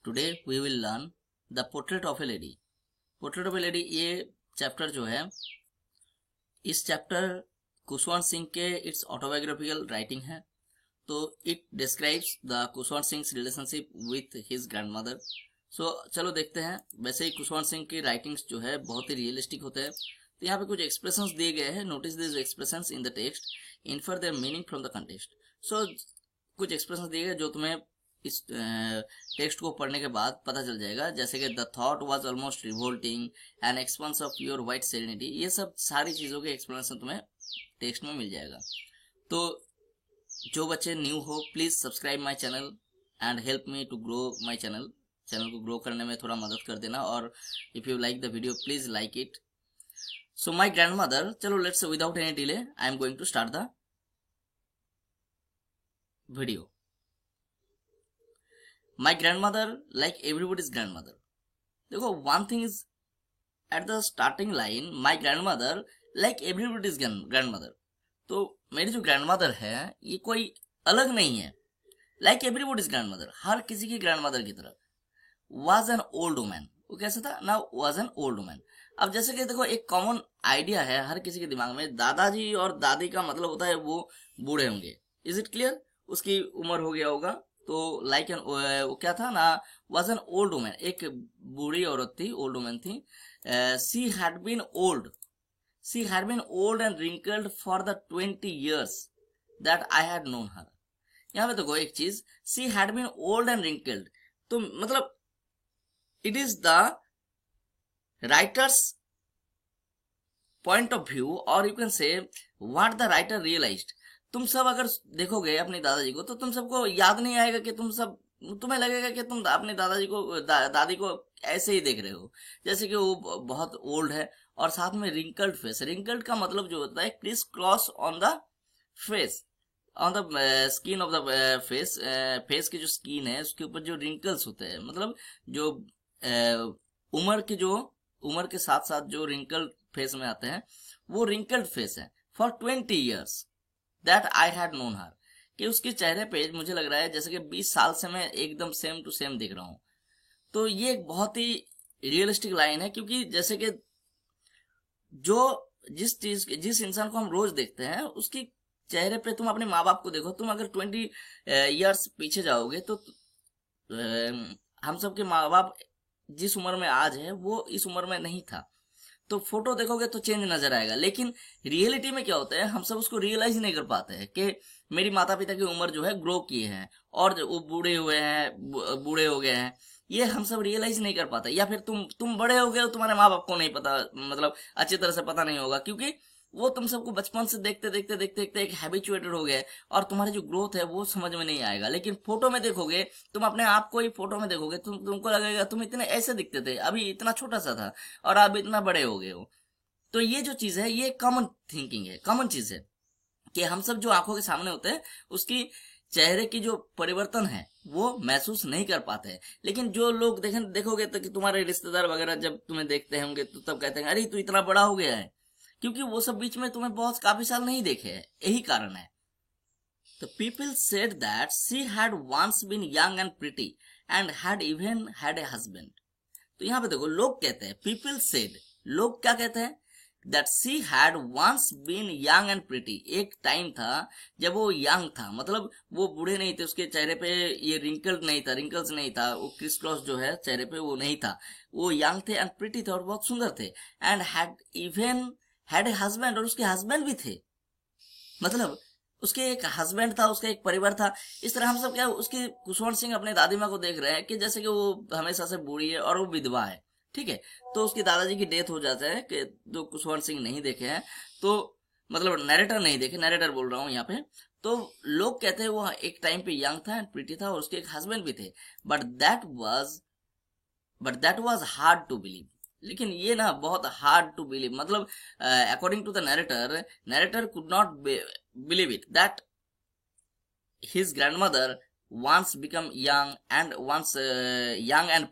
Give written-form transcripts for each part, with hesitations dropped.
Today we will learn the portrait of a lady. Portrait of a lady ये chapter जो है, इस chapter Khushwant Singh के इट्स ऑटोबायोग्राफिकल राइटिंग है. तो it describes the Khushwant Singh relationship with his grandmother. So चलो देखते हैं. वैसे ही कुशवंत सिंह की राइटिंग्स जो है बहुत ही रियलिस्टिक होते हैं. तो यहाँ पे कुछ एक्सप्रेशंस दिए गए हैं. Notice this expressions in the text, infer their meaning from the context. So कुछ एक्सप्रेशंस दिए गए जो तुम्हें इस टेक्स्ट को पढ़ने के बाद पता चल जाएगा. जैसे कि the thought was almost revolting, an expense of pure white serenity. ये सब सारी चीज़ों के एक्सप्लेनेशन तुम्हें टेक्स्ट में मिल जाएगा. तो जो बच्चे न्यू हो, please subscribe my channel and help me to grow my channel. Channel को ग्रो करने में थोड़ा मदद कर देना. और if you like the video please like it. So my grandmother, चलो let's without any delay I am going to start the video. My grandmother, like everybody's grandmother. देखो, one thing is at the starting line, my grandmother, like everybody's grandmother. तो मेरी जो grandmother है ये कोई अलग नहीं है. Like everybody's grandmother, हर किसी की grandmother की तरह. Was an old woman. वो कैसे था ना, was an old woman. अब जैसे कि देखो, एक कॉमन आइडिया है हर किसी के दिमाग में, दादाजी और दादी का मतलब होता है वो बूढ़े होंगे. Is it clear? उसकी उम्र हो गया होगा. तो लाइक एन वो क्या था ना, वॉज एन ओल्ड वुमेन. एक बूढ़ी औरत थी, ओल्ड वुमेन थी. She had been old and wrinkled for the 20 years that I had known her. यहाँ पे देखो एक चीज, she had been old and wrinkled, तो मतलब it is the writer's point of view, और you can say what the writer realised. तुम सब अगर देखोगे अपने दादाजी को तो तुम सबको याद नहीं आएगा कि तुम्हें लगेगा कि तुम अपने दादाजी को दादी को ऐसे ही देख रहे हो, जैसे कि वो बहुत ओल्ड है. और साथ में रिंकल्ड फेस. रिंकल्ड का मतलब जो होता है criss cross on the face, on the skin of the face. Face की जो स्किन है उसके ऊपर जो रिंकल्स होते हैं, मतलब जो उम्र के साथ साथ जो रिंकल्ड फेस में आते हैं वो रिंकल्ड फेस है. For 20 years that I had known हर, कि उसके चेहरे पे मुझे लग रहा है जैसे कि 20 साल से मैं एकदम सेम टू सेम देख रहा हूं. तो ये एक बहुत ही रियलिस्टिक लाइन है, क्योंकि जैसे कि जिस इंसान को हम रोज देखते हैं उसकी चेहरे पे, तुम अपने माँ बाप को देखो, तुम अगर 20 years पीछे जाओगे तो हम सबके माँ बाप जिस उम्र में आज है वो इस उम्र में नहीं था. तो फोटो देखोगे तो चेंज नजर आएगा, लेकिन रियलिटी में क्या होता है, हम सब उसको रियलाइज नहीं कर पाते हैं कि मेरी माता पिता की उम्र जो है ग्रो किए हैं और वो बूढ़े हो गए हैं. ये हम सब रियलाइज नहीं कर पाते. या फिर तुम बड़े हो गए हो, तुम्हारे माँ बाप को नहीं पता, मतलब अच्छी तरह से पता नहीं होगा, क्योंकि वो तुम सबको बचपन से देखते देखते एक हैबिचुएटेड हो गए और तुम्हारी जो ग्रोथ है वो समझ में नहीं आएगा. लेकिन फोटो में देखोगे, तुम अपने आप को ही फोटो में देखोगे, तुमको लगेगा तुम इतने ऐसे दिखते थे, अभी इतना छोटा सा था और अब इतना बड़े हो गए हो. तो ये जो चीज है ये कॉमन थिंकिंग है, कॉमन चीज है कि हम सब जो आंखों के सामने होते हैं उसकी चेहरे की जो परिवर्तन है वो महसूस नहीं कर पाते हैं. लेकिन जो लोग देखोगे तो कि तुम्हारे रिश्तेदार वगैरह जब तुम्हें देखते होंगे तो तब कहते हैं अरे तू इतना बड़ा हो गया है, क्योंकि वो सब बीच में तुम्हें बहुत काफी साल नहीं देखे हैं. यही कारण है. तो people said that she had once been young and pretty and had even had a husband. तो यहाँ पे देखो, लोग कहते हैं, पीपल सेड, लोग क्या कहते हैं, that she had once been young and pretty. एक टाइम था जब वो यंग था, मतलब वो बूढ़े नहीं थे, उसके चेहरे पे ये रिंकल्स नहीं था, वो क्रिस क्रॉस जो है चेहरे पे वो नहीं था, वो यंग थे एंड प्रिटी थे और बहुत सुंदर थे. And had even had a husband, और उसके हस्बैंड भी थे, मतलब उसके एक हस्बैंड था, उसका एक परिवार था. इस तरह हम सब क्या, उसके कुशवंत सिंह अपने दादी माँ को देख रहे हैं कि जैसे कि वो हमेशा से बूढ़ी है और वो विधवा है. ठीक है, तो उसकी दादाजी की डेथ हो जाता है, कि जो कुशवंत सिंह नहीं देखे हैं, तो मतलब नरेटर नहीं देखे, नरेटर बोल रहा हूँ यहाँ पे. तो लोग कहते हैं वो एक टाइम पे यंग था एंड प्रीटी था और उसके एक हस्बैंड भी थे. But that was hard to believe. लेकिन ये ना बहुत हार्ड टू बिलीव, मतलब according to the narrator could not believe it that his grandmother once become young and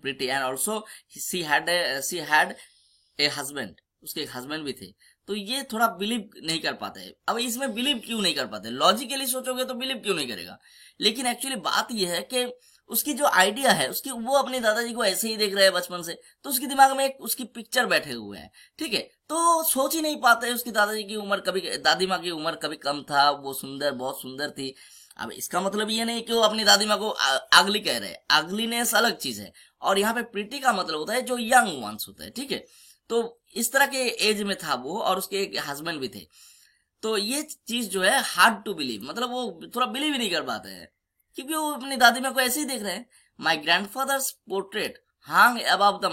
pretty, and also she had a husband. उसके एक husband भी थे. तो ये थोड़ा बिलीव नहीं कर पाते हैं. अब इसमें बिलीव क्यों नहीं कर पाते, लॉजिकली सोचोगे तो बिलीव क्यों नहीं करेगा, लेकिन एक्चुअली बात ये है कि उसकी जो आइडिया है उसकी, वो अपने दादाजी को ऐसे ही देख रहे हैं बचपन से, तो उसके दिमाग में एक उसकी पिक्चर बैठे हुए हैं, ठीक है। तो सोच ही नहीं पाते उसकी दादाजी की उम्र कभी, दादी माँ की उम्र कभी कम था, वो सुंदर, बहुत सुंदर थी। अब इसका मतलब ये नहीं कि वो अपनी दादी माँ को अगली कह रहे हैं, अगलीनेस अलग चीज है, और यहाँ पे प्रीटी का मतलब होता है जो यंग वंस होता है, ठीक है। तो इस तरह के एज में था वो, और उसके एक हस्बैंड भी थे। तो ये चीज जो है हार्ड टू बिलीव, मतलब वो थोड़ा बिलीव ही नहीं कर पाते हैं, क्योंकि वो अपनी दादी माँ को ऐसे ही देख रहे हैं। My grandfather's portrait hung above the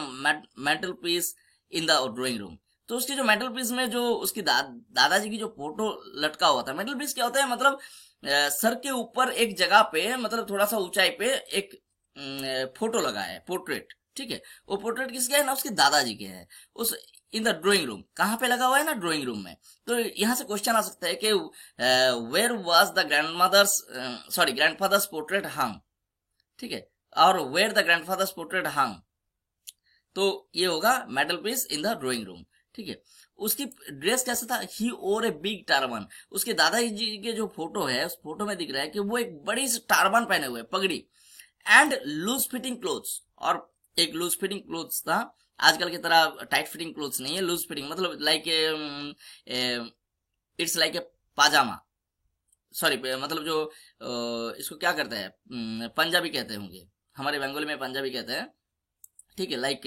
metal piece in the drawing room. तो उसकी जो मेटल पीस में जो उसकी दादाजी की जो फोटो लटका हुआ था, मेटल पीस क्या होता है, मतलब सर के ऊपर एक जगह पे, मतलब थोड़ा सा ऊंचाई पे एक फोटो लगा है, पोर्ट्रेट, ठीक है। वो पोर्ट्रेट किसके है ना, उसके दादाजी के है। उस इन द ड्राइंग रूम, कहाँ पे लगा हुआ है ना, ड्राइंग रूम में। तो यहाँ से क्वेश्चन आ सकता है कि where was the grandfather's portrait hung, ठीक है, और where the grandfather's portrait hung, तो ये होगा metal piece in the drawing room, ठीक है। उसकी ड्रेस कैसा था, ही ओर ए बिग टार्बन। उसके दादाजी के जो फोटो है, उस फोटो में दिख रहा है कि वो एक बड़ी सी टार्बन पहने हुए, पगड़ी, एंड लूज फिटिंग क्लोथ्स, और एक लूज फिटिंग क्लोथ्स था। आजकल की तरह टाइट फिटिंग क्लोथ्स नहीं है, लूज फिटिंग मतलब like it's like a pyjama, sorry, मतलब जो इसको क्या करते हैं, पंजाबी कहते होंगे, हमारे बंगाली में पंजाबी कहते हैं, ठीक है। लाइक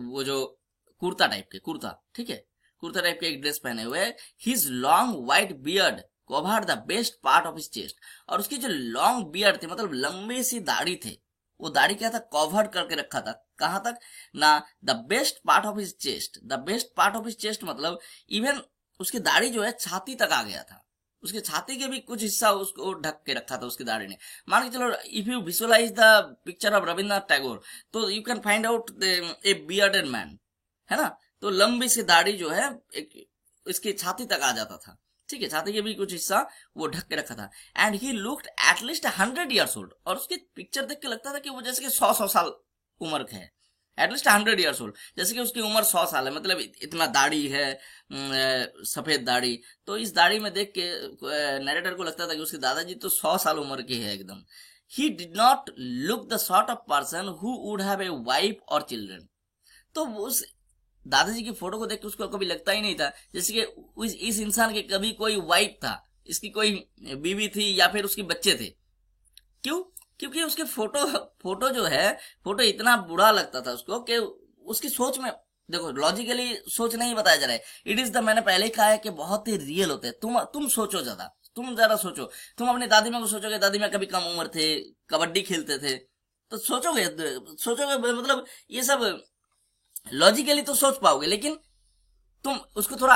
वो जो कुर्ता टाइप के, कुर्ता, ठीक है, कुर्ता टाइप के एक ड्रेस पहने हुए। His long white beard covered the best part of his chest, और उसकी जो लॉन्ग बियर्ड थी, मतलब लंबी सी दाढ़ी थे, वो दाढ़ी क्या था, कवर्ड करके रखा था, कहां तक ना, the best part of his chest. The best part of his chest मतलब इवन उसकी दाढ़ी जो है छाती तक आ गया था, उसके छाती के भी कुछ हिस्सा उसको ढक के रखा था उसकी दाढ़ी ने। मान के चलो, if you visualise the picture of Rabindranath Tagore, तो you can find out a bearded man, है ना। तो लंबी सी दाढ़ी जो है एक इसकी छाती तक आ जाता था, ठीक है, छाती के भी कुछ हिस्सा वो ढक के रखा था। And he looked at least 100 years old, और उसकी पिक्चर देख के लगता था कि वो जैसे कि 100 साल उम्र का है, एटलीस्ट 100 years ओल्ड, जैसे कि उसकी उम्र 100 साल है, मतलब इतना दाढ़ी है, सफेद दाढ़ी। तो इस दाढ़ी में देख के नरेटर को लगता था कि उसके दादाजी तो 100 साल उम्र के है एकदम। He did not look the sort of person who would have a wife और चिल्ड्रन। तो उस दादाजी की फोटो को देख के उसको कभी लगता ही नहीं था जैसे कि इस इंसान के कभी कोई वाइफ था, इसकी कोई बीवी थी, या फिर उसके बच्चे थे। क्यों? क्योंकि उसके फोटो जो है, फोटो इतना बुरा लगता था उसको कि उसकी सोच में, देखो लॉजिकली सोच नहीं बताया जा रहा है, इट इज द, मैंने पहले ही कहा है कि बहुत ही रियल होते हैं। तुम सोचो ज्यादा, तुम जरा सोचो, तुम अपनी दादी माँ को सोचोगे, दादी माँ कभी कम उम्र थे, कबड्डी खेलते थे, तो सोचोगे मतलब ये सब लॉजिकली तो सोच पाओगे, लेकिन तुम उसको थोड़ा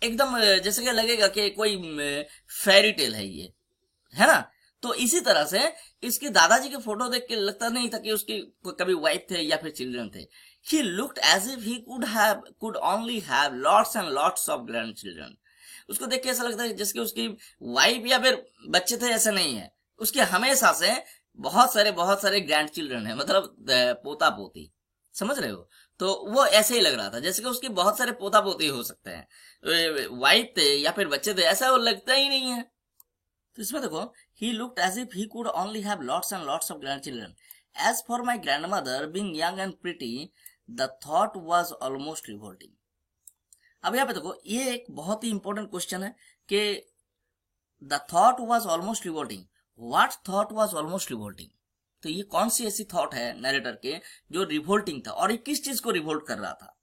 एकदम जैसे कि लगेगा कि कोई फेरी टेल है ये, है ना। तो इसी तरह से इसके दादाजी के फोटो देख के लगता नहीं था कि उसकी कभी वाइफ थे या फिर चिल्ड्रन थे। He looked as if he could only have lots and lots of grandchildren. उसको देख के ऐसा लगता है जैसे कि उसकी वाइफ या फिर बच्चे थे, ऐसा नहीं है, उसके हमेशा से बहुत सारे ग्रैंड चिल्ड्रन है, मतलब पोता पोती, समझ रहे हो। तो वो ऐसे ही लग रहा था जैसे कि उसके बहुत सारे पोता पोती हो सकते हैं, वाइफ थे या फिर बच्चे थे, ऐसा वो लगता ही नहीं है। तो इसमें देखो, he looked as if he could only have lots and lots of grandchildren. As for my grandmother being young and pretty, the thought was almost revolting. अब यहाँ पे देखो, ये एक बहुत ही इंपॉर्टेंट क्वेश्चन है कि the thought was almost revolting. What thought was almost revolting? तो ये कौन सी ऐसी थॉट है नरेटर के जो रिवोल्टिंग था, और ये किस चीज को रिवोल्ट कर रहा था?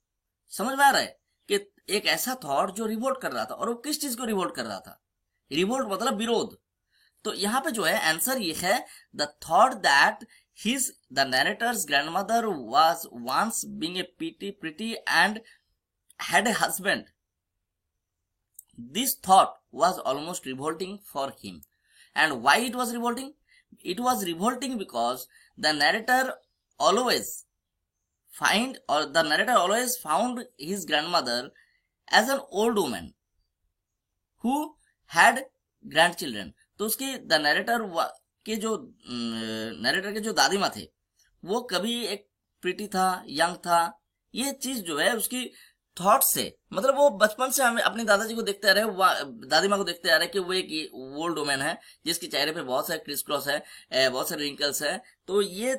समझ में आ रहा है कि एक ऐसा थॉट जो रिवोल्ट कर रहा था, और वो किस चीज को रिवोल्ट कर रहा था? रिवोल्ट मतलब विरोध। तो यहाँ पे जो है आंसर ये है, the thought that the narrator's grandmother was once being a pretty and had a husband. This thought was almost revolting for him. And why it was revolting? It was revolting because the narrator always found his grandmother as an old woman who had grandchildren. तो उसकी the narrator के जो दादी माँ थे, वो कभी एक प्रीटी था, यंग था, ये चीज जो है उसकी थॉट से, मतलब वो बचपन से हमें अपने दादाजी को देखते आ रहे हैं, दादी माँ को देखते आ रहे हैं कि वो एक ओल्ड वुमेन है जिसके चेहरे पे बहुत सारे क्रिस क्रॉस है, बहुत सारे रिंकल्स है। तो ये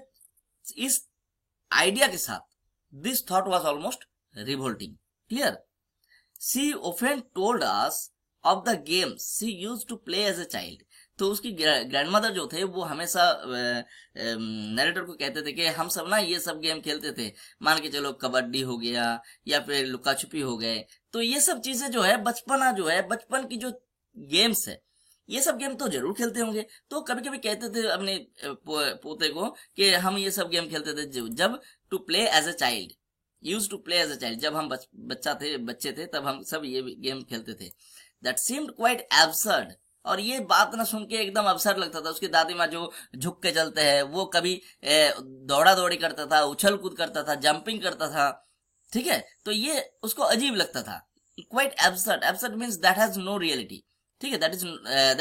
इस आइडिया के साथ this thought was almost revolting. Clear? She often told us of the games she used to play as a child. तो उसकी ग्रैंडमदर जो थे वो हमेशा नरेटर को कहते थे कि हम सब ना ये सब गेम खेलते थे, मान के चलो कबड्डी हो गया या फिर लुका छुपी हो गए। तो ये सब चीजें जो है बचपना जो है, बचपन की जो गेम्स है, ये सब गेम तो जरूर खेलते होंगे। तो कभी कभी कहते थे अपने पोते को कि हम ये सब गेम खेलते थे जब to play as a child, use to play as a child, जब हम बच्चे थे तब हम सब ये गेम खेलते थे। That seemed quite absurd. और ये बात ना सुन के एकदम अवसर लगता था। उसकी दादी माँ जो झुक के चलते हैं, वो कभी दौड़ा दौड़ी करता था, उछल कूद करता था, जंपिंग करता था, ठीक है, तो ये उसको अजीब लगता था। Quite absurd, absurd means that has no reality, ठीक है, that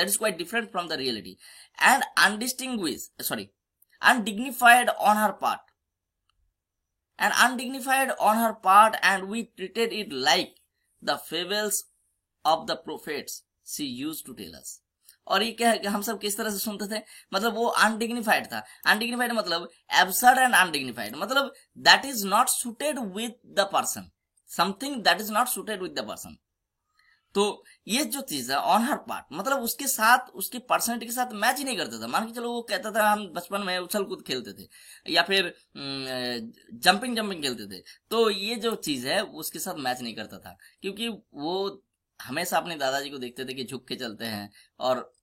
is quite different from the reality and undignified on her part, and we treated it like the fables of the prophets she used to tell us। और ये क्या है कि हम सब किस तरह से सुनते थे, मतलब वो अनडिग्निफाइड था। अनडिग्निफाइड मतलब एब्सर्ड एंड अनडिग्निफाइड, मतलब that is not suited with the person, something that is not suited with the person. तो ये जो चीज है ऑन हर पार्ट, मतलब उसके साथ, उसकी पर्सनैलिटी के साथ मैच ही नहीं करता था। मान के चलो वो कहता था हम बचपन में उछल कूद खेलते थे या फिर जंपिंग खेलते थे, तो ये जो चीज है उसके साथ मैच नहीं करता था, क्योंकि वो हमेशा अपने दादाजी को देखते थे कि झुक के चलते हैं और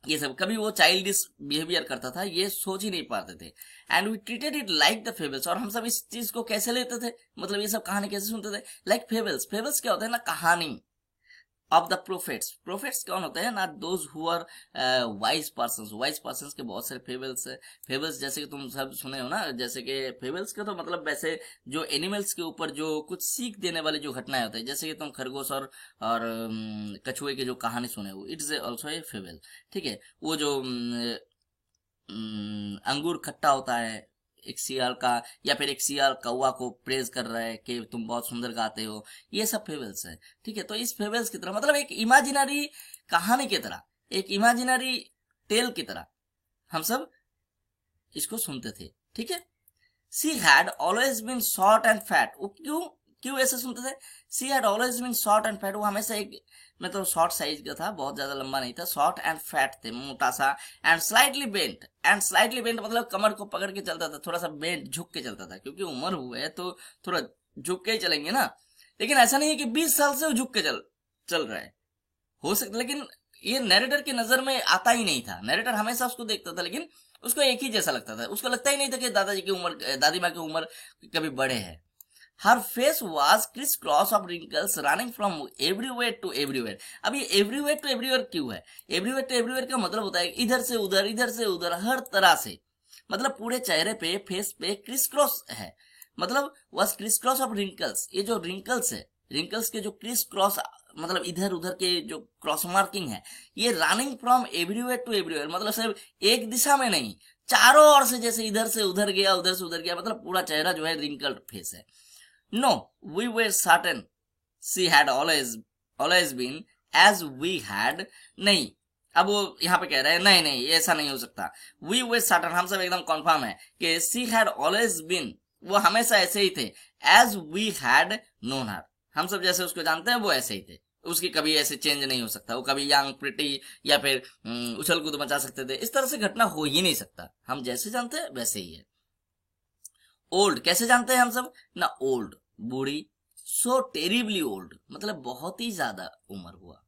ये सब, कभी वो चाइल्डिश बिहेवियर करता था, ये सोच ही नहीं पाते थे। And we treated it like the fables. और हम सब इस चीज को कैसे लेते थे, मतलब ये सब कहानी कैसे सुनते थे, लाइक फेबल्स। फेबल्स क्या होता है ना, कहानी ऑफ द प्रोफेट्स। प्रोफेट्स कौन होते हैं ना, those who are wise persons. Wise persons के बहुत सारे फेबल्स है। फेबल्स जैसे कि तुम सब सुने हो ना, जैसे कि फेबल्स का तो मतलब वैसे जो एनिमल्स के ऊपर जो कुछ सीख देने वाली जो घटनाएं होती है, जैसे कि तुम खरगोश और कछुए की जो कहानी सुने हो, इट्स ऑल्सो ए फेबल, ठीक है। वो जो अंगूर खट्टा होता है एक सियाल का, या फिर एक सियाल कौवा को प्रेज कर रहा है कि तुम बहुत सुंदर गाते हो, ये सब फेबल्स है, ठीक है। तो इस फेबल्स की तरह, मतलब एक इमेजिनरी कहानी की तरह, एक इमेजिनरी टेल की तरह हम सब इसको सुनते थे, ठीक है। She had always been short and fat. वो क्यों क्यों ऐसे सुनते थे? She had always been short and fat. वो हमेशा एक मतलब शॉर्ट साइज का था, बहुत ज्यादा लंबा नहीं था, शॉर्ट एंड फैट थे, मोटा सा। And slightly bent. And slightly bent मतलब कमर को पकड़ के चलता था, थोड़ा सा बेंट, झुक के चलता था, क्योंकि उम्र हुए है तो थोड़ा झुक के ही चलेंगे ना। लेकिन ऐसा नहीं है कि 20 साल से वो झुक के चल रहा है, हो सकता, लेकिन ये नरेटर की नजर में आता ही नहीं था। नरेटर हमेशा उसको देखता था, लेकिन उसको एक ही जैसा लगता था। उसको लगता ही नहीं था कि दादाजी की उम्र, दादी माँ की उम्र कभी बड़े है। हर face was criss cross of wrinkles running from everywhere to everywhere. अब ये एवरीवेयर टू एवरीवेयर क्यों है? एवरीवेयर टू एवरीवेयर का मतलब होता है इधर से उधर, इधर से उधर, हर तरह से, मतलब पूरे चेहरे पे, फेस पे क्रिस क्रॉस है, मतलब was criss cross of wrinkles. ये जो रिंकल्स है, रिंकल्स के जो क्रिस क्रॉस, मतलब इधर उधर के जो क्रॉस मार्किंग है, ये running from everywhere to everywhere, मतलब सिर्फ एक दिशा में नहीं, चारों ओर से, जैसे इधर से उधर गया, उधर से उधर गया, मतलब पूरा चेहरा जो है रिंकल्ड फेस है। No, we were certain she had always been as we had। नहीं, अब वो यहाँ पे कह रहे हैं नहीं नहीं ऐसा नहीं हो सकता। We were certain, हम सब एकदम कंफर्म है कि she had always been, वो हमेशा ऐसे ही थे, as we had known her, हम सब जैसे उसको जानते हैं वो ऐसे ही थे, उसकी कभी ऐसे चेंज नहीं हो सकता। वो कभी यंग, प्रिटी या फिर उछल कूद मचा सकते थे, इस तरह से घटना हो ही नहीं सकता। हम जैसे जानते हैं वैसे ही है। ओल्ड कैसे जानते हैं हम सब ना, ओल्ड बूढ़ी, सो टेरिबली ओल्ड मतलब बहुत ही ज्यादा उम्र हुआ,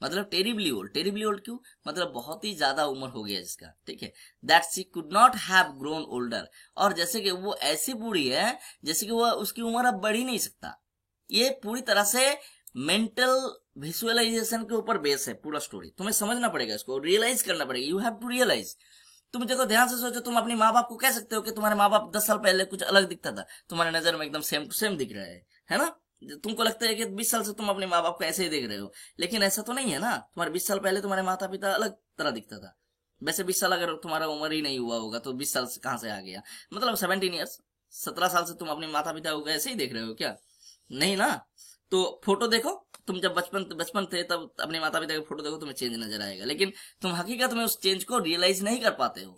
मतलब टेरिबली ओल्ड क्यों, मतलब बहुत ही ज्यादा उम्र हो गया जिसका, ठीक है। That she could not have grown older, और जैसे कि वो ऐसी बूढ़ी है जैसे कि वो, उसकी उम्र अब बढ़ ही नहीं सकता। ये पूरी तरह से मेंटल विजुअलाइजेशन के ऊपर बेस है पूरा स्टोरी। तुम्हें समझना पड़ेगा, इसको रियलाइज करना पड़ेगा, यू हैव टू रियलाइज। तुम देखो ध्यान से सोचो, तुम अपने माँ बाप को कह सकते हो कि तुम्हारे माँ बाप 10 साल पहले कुछ अलग दिखता था, तुम्हारे नजर में एकदम सेम टू सेम दिख रहा है ना। तुमको लगता है कि 20 साल से तुम अपने माँ बाप को ऐसे ही देख रहे हो, लेकिन ऐसा तो नहीं है ना। तुम्हारे 20 साल पहले तुम्हारे माता पिता अलग तरह दिखता था। वैसे 20 साल अगर तुम्हारा उम्र ही नहीं हुआ होगा तो 20 साल से कहाँ से आ गया, मतलब 17 ईयर्स, 17 साल से तुम अपने माता पिता को ऐसे ही देख रहे हो क्या? नहीं ना। तो फोटो देखो, तुम जब बचपन थे तब अपने माता पिता की फोटो देखो, तुम्हें चेंज नजर आएगा, लेकिन तुम हकीकत में उस चेंज को रियलाइज नहीं कर पाते हो।